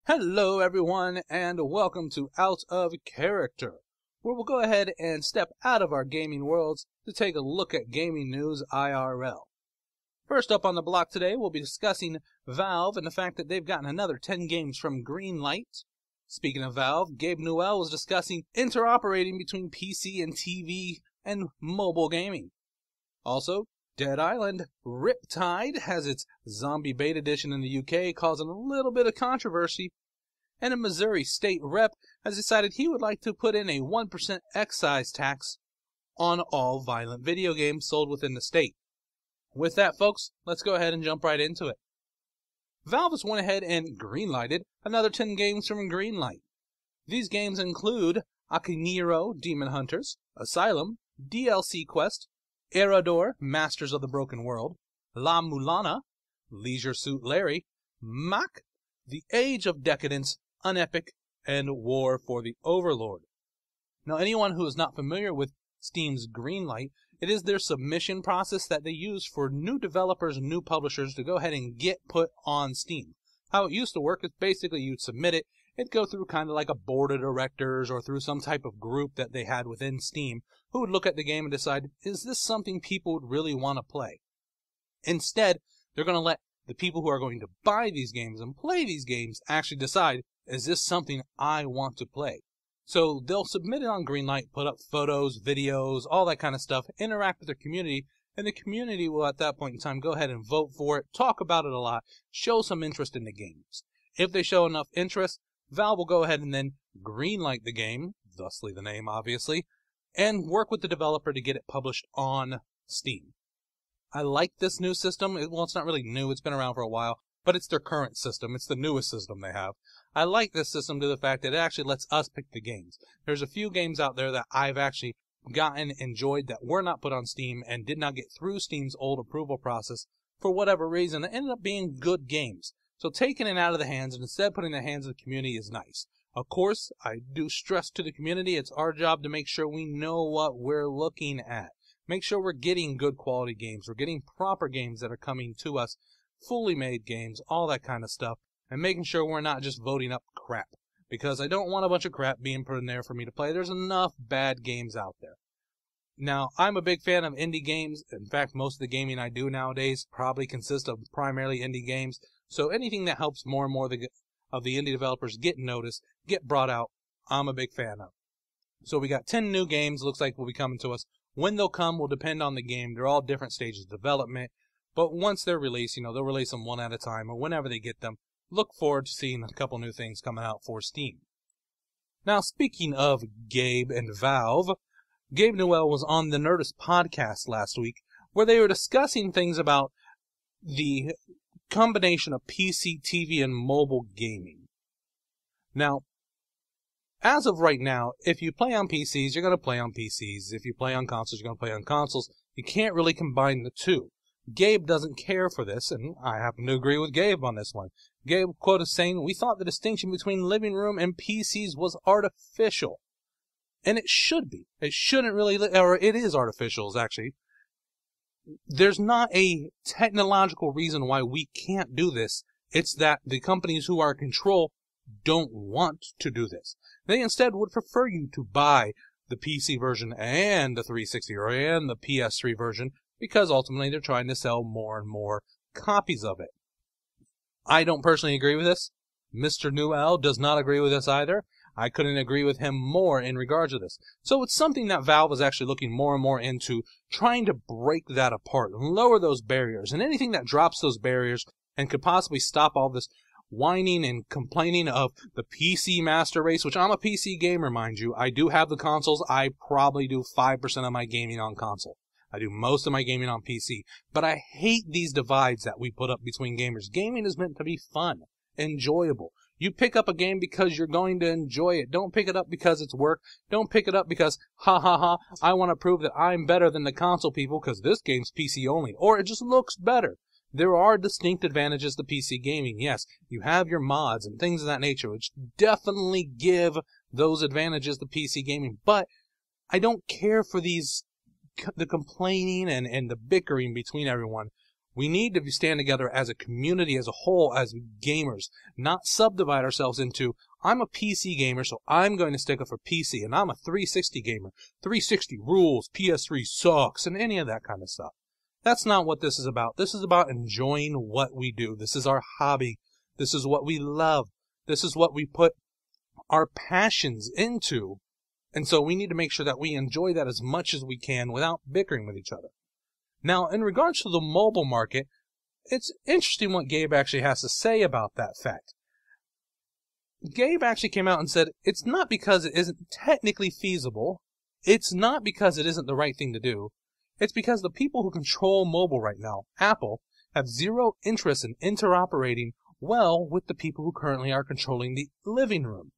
Hello everyone, and welcome to Out of Character, where we'll go ahead and step out of our gaming worlds to take a look at gaming news IRL. First up on the block today, we'll be discussing Valve and the fact that they've gotten another 10 games from Greenlight. Speaking of Valve, Gabe Newell was discussing interoperating between PC and TV and mobile gaming. Also, Dead Island Riptide has its zombie beta edition in the UK, causing a little bit of controversy. And a Missouri state rep has decided he would like to put in a 1% excise tax on all violent video games sold within the state. With that, folks, let's go ahead and jump right into it. Valve has went ahead and greenlighted another 10 games from Greenlight. These games include Akiniro Demon Hunters, Asylum, DLC Quest, Erador Masters of the Broken World, La-Mulana, Leisure Suit Larry, Mach, The Age of Decadence, Unepic, and War for the Overlord. Now, anyone who is not familiar with Steam's Greenlight, it is their submission process that they use for new developers and new publishers to go ahead and get put on Steam. How it used to work is basically you'd submit it, it'd go through kind of like a board of directors or through some type of group that they had within Steam who would look at the game and decide, is this something people would really want to play? Instead, they're going to let the people who are going to buy these games and play these games actually decide, is this something I want to play? So they'll submit it on Greenlight, put up photos, videos, all that kind of stuff, interact with their community, and the community will at that point in time go ahead and vote for it, talk about it a lot, show some interest in the games. If they show enough interest, Valve will go ahead and then greenlight the game, thusly the name obviously, and work with the developer to get it published on Steam. I like this new system. Well, it's not really new, it's been around for a while, but it's their current system. It's the newest system they have. I like this system to the fact that it actually lets us pick the games. There's a few games out there that I've actually enjoyed that were not put on Steam and did not get through Steam's old approval process for whatever reason. It ended up being good games. So taking it out of the hands and instead putting it in the hands of the community is nice. Of course, I do stress to the community, it's our job to make sure we know what we're looking at. Make sure we're getting good quality games. We're getting proper games that are coming to us, fully made games, all that kind of stuff, and making sure we're not just voting up crap. Because I don't want a bunch of crap being put in there for me to play. There's enough bad games out there. Now, I'm a big fan of indie games. In fact, most of the gaming I do nowadays probably consists of primarily indie games. So anything that helps more and more of the indie developers get noticed, get brought out, I'm a big fan of. So we got 10 new games, looks like will be coming to us. When they'll come will depend on the game. They're all different stages of development. But once they're released, they'll release them one at a time or whenever they get them. Look forward to seeing a couple new things coming out for Steam. Now, speaking of Gabe and Valve, Gabe Newell was on the Nerdist podcast last week where they were discussing things about the combination of PC, TV, and mobile gaming. Now, as of right now, if you play on PCs, you're going to play on PCs. If you play on consoles, you're going to play on consoles. You can't really combine the two. Gabe doesn't care for this, and I happen to agree with Gabe on this one. Gabe quoted saying, "We thought the distinction between living room and PCs was artificial." And it should be. It shouldn't really, or it is artificial, actually. There's not a technological reason why we can't do this. It's that the companies who are in control don't want to do this. They instead would prefer you to buy the PC version and the 360 and the PS3 version because ultimately they're trying to sell more and more copies of it. I don't personally agree with this. Mr. Newell does not agree with this either. I couldn't agree with him more in regards to this. So it's something that Valve is actually looking more and more into, trying to break that apart and lower those barriers. And anything that drops those barriers and could possibly stop all this whining and complaining of the PC master race, which I'm a PC gamer, mind you. I do have the consoles. I probably do 5% of my gaming on console. I do most of my gaming on PC. But I hate these divides that we put up between gamers. Gaming is meant to be fun, enjoyable. You pick up a game because you're going to enjoy it. Don't pick it up because it's work. Don't pick it up because, ha ha ha, I want to prove that I'm better than the console people because this game's PC only. Or it just looks better. There are distinct advantages to PC gaming. Yes, you have your mods and things of that nature, which definitely give those advantages to PC gaming. But I don't care for the complaining and the bickering between everyone We need to stand together as a community, as a whole, as gamers, not subdivide ourselves into, I'm a PC gamer, so I'm going to stick up for PC, and I'm a 360 gamer. 360 rules, PS3 sucks, and any of that kind of stuff. That's not what this is about. This is about enjoying what we do. This is our hobby. This is what we love. This is what we put our passions into. And so we need to make sure that we enjoy that as much as we can without bickering with each other. Now, in regards to the mobile market, it's interesting what Gabe actually has to say about that fact. Gabe actually came out and said it's not because it isn't technically feasible. It's not because it isn't the right thing to do. It's because the people who control mobile right now, Apple, have zero interest in interoperating well with the people who currently are controlling the living room.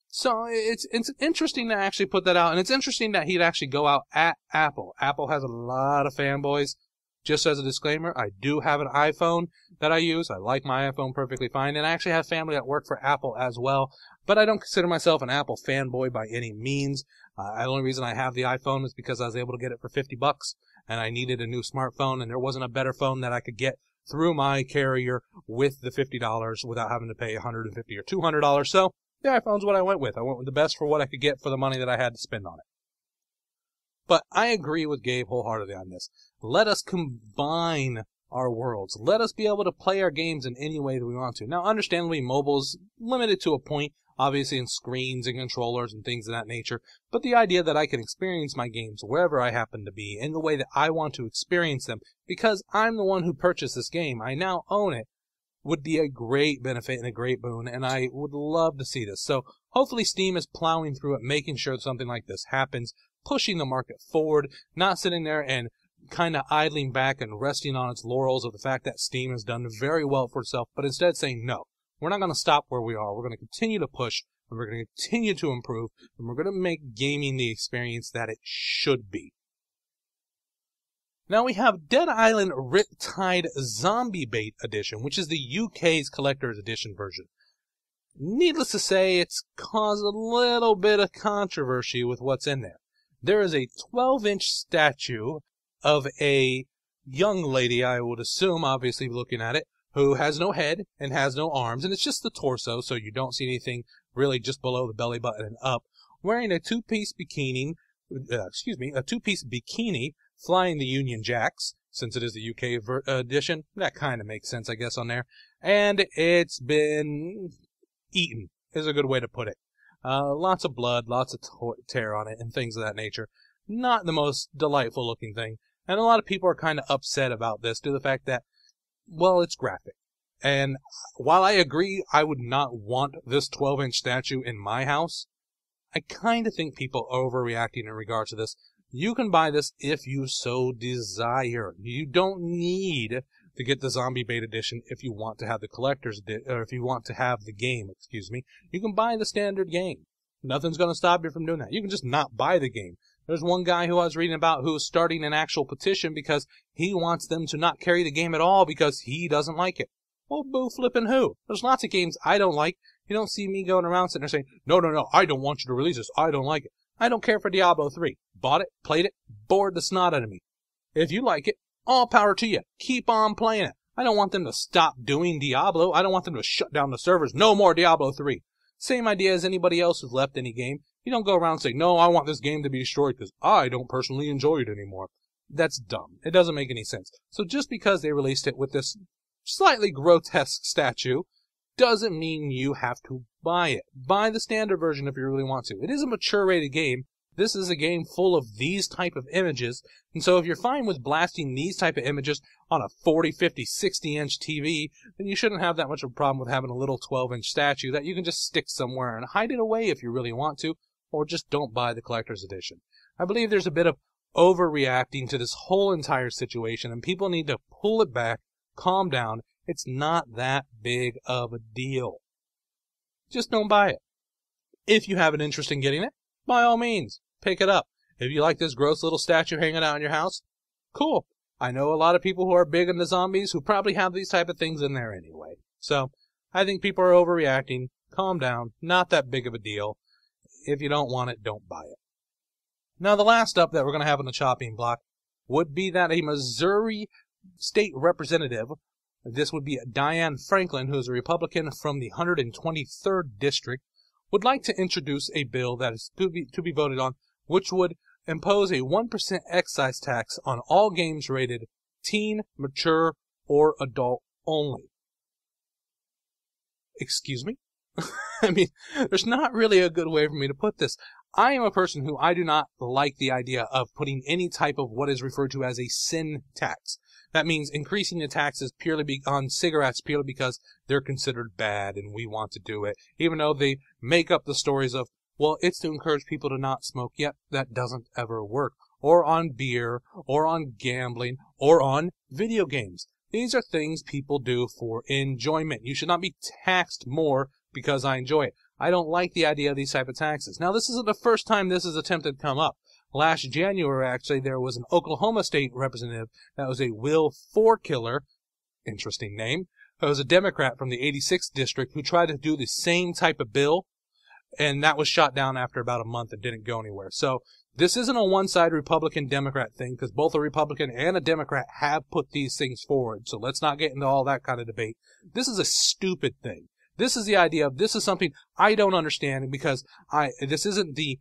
So it's interesting to actually put that out, and it's interesting that he'd actually go out at Apple. Apple has a lot of fanboys. Just as a disclaimer, I do have an iPhone that I use. I like my iPhone perfectly fine, and I actually have family that work for Apple as well. But I don't consider myself an Apple fanboy by any means. The only reason I have the iPhone is because I was able to get it for $50, and I needed a new smartphone, and there wasn't a better phone that I could get through my carrier with the $50 without having to pay $150 or $200. So the iPhone's what I went with. I went with the best for what I could get for the money that I had to spend on it. But I agree with Gabe wholeheartedly on this. Let us combine our worlds. Let us be able to play our games in any way that we want to. Now, understandably, mobile's limited to a point, obviously in screens and controllers and things of that nature. But the idea that I can experience my games wherever I happen to be in the way that I want to experience them, because I'm the one who purchased this game, I now own it, would be a great benefit and a great boon, and I would love to see this. So hopefully Steam is plowing through it, making sure something like this happens, pushing the market forward, not sitting there and kind of idling back and resting on its laurels of the fact that Steam has done very well for itself, but instead saying, no, we're not going to stop where we are. We're going to continue to push, and we're going to continue to improve, and we're going to make gaming the experience that it should be. Now we have Dead Island Riptide Zombie Bait Edition, which is the UK's collector's edition version. Needless to say, it's caused a little bit of controversy with what's in there. There is a 12-inch statue of a young lady, I would assume, obviously looking at it, who has no head and has no arms, and it's just the torso, so you don't see anything really just below the belly button and up, wearing a two-piece bikini, flying the Union Jacks, since it is the UK edition. That kind of makes sense, I guess, on there. And it's been eaten, is a good way to put it. Lots of blood, lots of tear on it, and things of that nature. Not the most delightful looking thing. And a lot of people are kind of upset about this due to the fact that, well, it's graphic. And while I agree I would not want this 12-inch statue in my house, I kind of think people are overreacting in regards to this. You can buy this if you so desire. You don't need to get the Zombie Bait Edition if you want to have the collector's or if you want to have the game, You can buy the standard game. Nothing's going to stop you from doing that. You can just not buy the game. There's one guy who I was reading about who is starting an actual petition because he wants them to not carry the game at all because he doesn't like it. Well, boo flippin' who? There's lots of games I don't like. You don't see me going around sitting there saying, no, I don't want you to release this. I don't like it. I don't care for Diablo 3. Bought it, played it, bored the snot out of me. If you like it, all power to you. Keep on playing it. I don't want them to stop doing Diablo. I don't want them to shut down the servers. No more Diablo 3. Same idea as anybody else who's left any game. You don't go around saying, no, I want this game to be destroyed because I don't personally enjoy it anymore. That's dumb. It doesn't make any sense. So just because they released it with this slightly grotesque statue doesn't mean you have to buy it. Buy the standard version if you really want to. It is a mature rated game. This is a game full of these type of images. And so if you're fine with blasting these type of images on a 40, 50, 60-inch TV, then you shouldn't have that much of a problem with having a little 12-inch statue that you can just stick somewhere and hide it away if you really want to, or just don't buy the collector's edition. I believe there's a bit of overreacting to this whole entire situation, and people need to pull it back, calm down. It's not that big of a deal. Just don't buy it. If you have an interest in getting it, by all means, pick it up. If you like this gross little statue hanging out in your house, cool. I know a lot of people who are big into zombies who probably have these type of things in there anyway. So, I think people are overreacting. Calm down. Not that big of a deal. If you don't want it, don't buy it. Now, the last up that we're going to have on the chopping block would be that a Missouri state representative, this would be Diane Franklin, who is a Republican from the 123rd District, would like to introduce a bill that is to be voted on, which would impose a 1% excise tax on all games rated teen, mature, or adult only. Excuse me? I mean, there's not really a good way for me to put this. I am a person who I do not like the idea of putting any type of what is referred to as a sin tax. That means increasing the taxes purely on cigarettes purely because they're considered bad and we want to do it, even though they make up the stories of, well, it's to encourage people to not smoke, yet that doesn't ever work. Or on beer, or on gambling, or on video games. These are things people do for enjoyment. You should not be taxed more because I enjoy it. I don't like the idea of these type of taxes. Now, this isn't the first time this is attempted to come up. Last January, actually, there was an Oklahoma state representative that was a Will Forkiller, interesting name, who was a Democrat from the 86th district who tried to do the same type of bill, and that was shot down after about a month and didn't go anywhere. So this isn't a one-side Republican-Democrat thing, because both a Republican and a Democrat have put these things forward. So let's not get into all that kind of debate. This is a stupid thing. This is the idea of, this is something I don't understand because this isn't the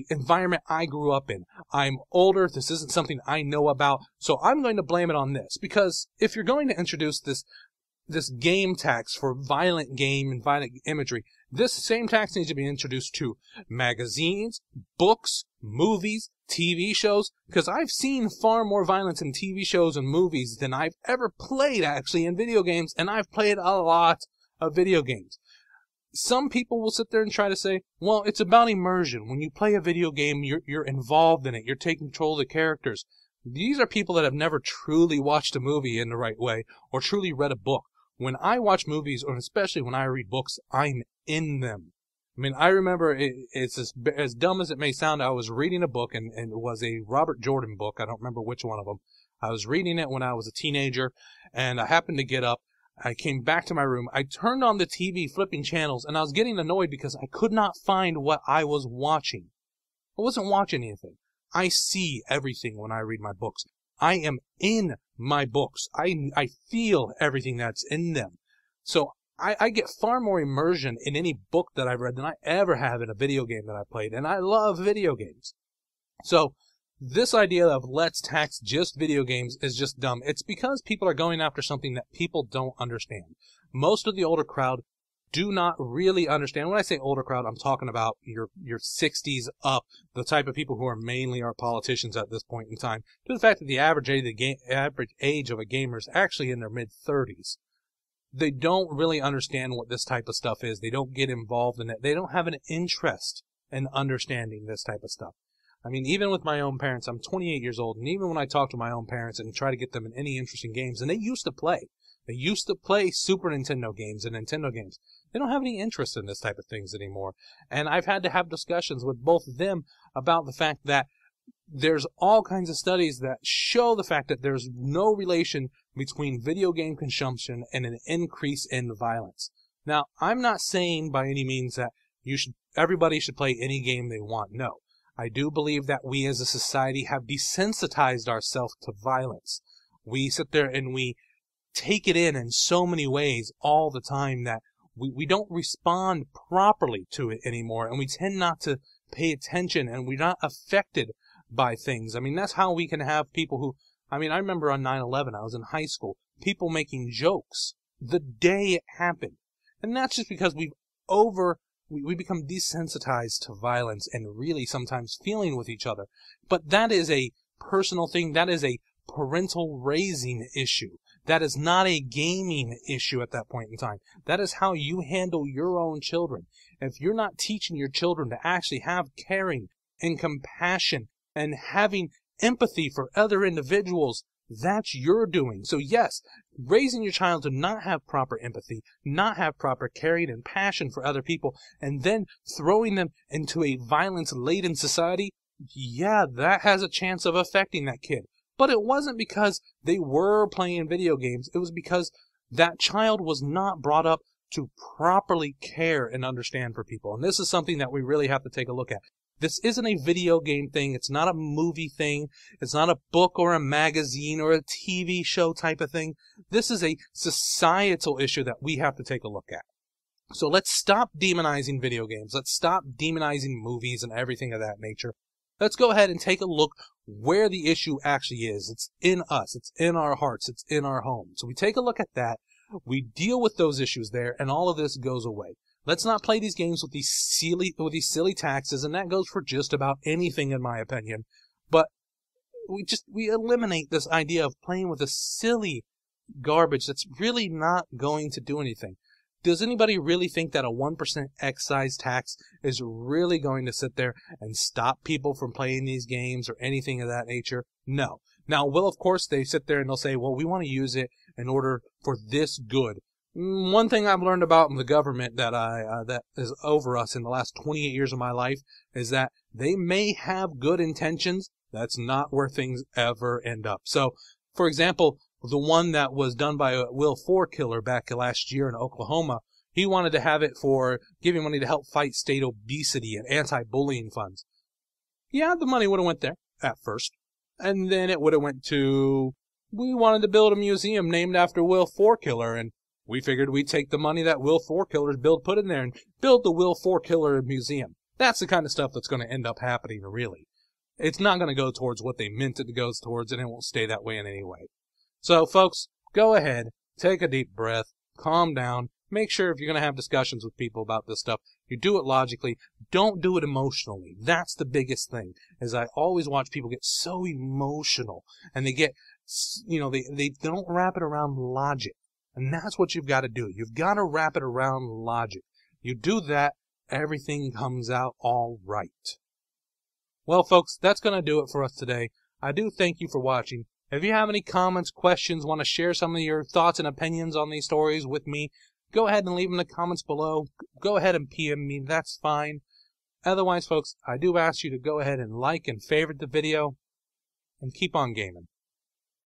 environment I grew up in. I'm older. This isn't something I know about. So I'm going to blame it on this, because if you're going to introduce this game tax for violent game and violent imagery, this same tax needs to be introduced to magazines, books, movies, TV shows, because I've seen far more violence in TV shows and movies than I've ever played actually in video games, and I've played a lot of video games. Some people will sit there and try to say, well, it's about immersion. When you play a video game, you're involved in it. You're taking control of the characters. These are people that have never truly watched a movie in the right way or truly read a book. When I watch movies, or especially when I read books, I'm in them. I mean, I remember it's as dumb as it may sound. I was reading a book, and it was a Robert Jordan book. I don't remember which one of them. I was reading it when I was a teenager, and I happened to get up. I came back to my room. I turned on the TV, flipping channels, and I was getting annoyed because I could not find what I was watching. I wasn't watching anything. I see everything when I read my books. I am in my books. I feel everything that's in them. So I get far more immersion in any book that I've read than I ever have in a video game that I played. And I love video games. So this idea of let's tax just video games is just dumb. It's because people are going after something that people don't understand. Most of the older crowd do not really understand. When I say older crowd, I'm talking about your 60s up, the type of people who are mainly our politicians at this point in time, to the fact that the average age of a gamer is actually in their mid-30s. They don't really understand what this type of stuff is. They don't get involved in it. They don't have an interest in understanding this type of stuff. I mean, even with my own parents, I'm 28 years old, and even when I talk to my own parents and try to get them in any interesting games, and they used to play Super Nintendo games and Nintendo games. They don't have any interest in this type of things anymore. And I've had to have discussions with both of them about the fact that there's all kinds of studies that show the fact that there's no relation between video game consumption and an increase in violence. Now, I'm not saying by any means that everybody should play any game they want. No. I do believe that we as a society have desensitized ourselves to violence. We sit there and we take it in so many ways all the time that we don't respond properly to it anymore, and we tend not to pay attention, and we're not affected by things. I mean, that's how we can have people who, I mean, I remember on 9/11, I was in high school, people making jokes the day it happened. And that's just because we become desensitized to violence and really sometimes feeling with each other. But that is a personal thing. That is a parental raising issue. That is not a gaming issue at that point in time. That is how you handle your own children. If you're not teaching your children to actually have caring and compassion and having empathy for other individuals, that's your doing. So yes, raising your child to not have proper empathy, not have proper caring and passion for other people, and then throwing them into a violence-laden society, yeah, that has a chance of affecting that kid. But it wasn't because they were playing video games. It was because that child was not brought up to properly care and understand for people. And this is something that we really have to take a look at. This isn't a video game thing. It's not a movie thing. It's not a book or a magazine or a TV show type of thing. This is a societal issue that we have to take a look at. So let's stop demonizing video games. Let's stop demonizing movies and everything of that nature. Let's go ahead and take a look where the issue actually is. It's in us. It's in our hearts. It's in our homes. So we take a look at that. We deal with those issues there, and all of this goes away. Let's not play these games with these silly taxes, and that goes for just about anything, in my opinion. But we eliminate this idea of playing with a silly garbage that's really not going to do anything. Does anybody really think that a 1% excise tax is really going to sit there and stop people from playing these games or anything of that nature? No. Now, of course, they sit there and they'll say, well, we want to use it in order for this good. One thing I've learned about the government that is over us in the last 28 years of my life is that they may have good intentions. That's not where things ever end up. So, for example, the one that was done by a Will Killer back last year in Oklahoma, he wanted to have it for giving money to help fight state obesity and anti-bullying funds. Yeah, the money would have went there at first. And then it would have went to, we wanted to build a museum named after Will Killer, and we figured we'd take the money that Will Killer's put in there and build the Will Killer Museum. That's the kind of stuff that's going to end up happening, really. It's not going to go towards what they meant it to go towards, and it won't stay that way in any way. So, folks, go ahead, take a deep breath, calm down, make sure if you're going to have discussions with people about this stuff, you do it logically, don't do it emotionally. That's the biggest thing, is I always watch people get so emotional, and they get, they don't wrap it around logic. And that's what you've got to do. You've got to wrap it around logic. You do that, everything comes out all right. Well, folks, that's going to do it for us today. I do thank you for watching. If you have any comments, questions, want to share some of your thoughts and opinions on these stories with me, go ahead and leave them in the comments below. Go ahead and PM me. That's fine. Otherwise, folks, I do ask you to go ahead and like and favorite the video and keep on gaming.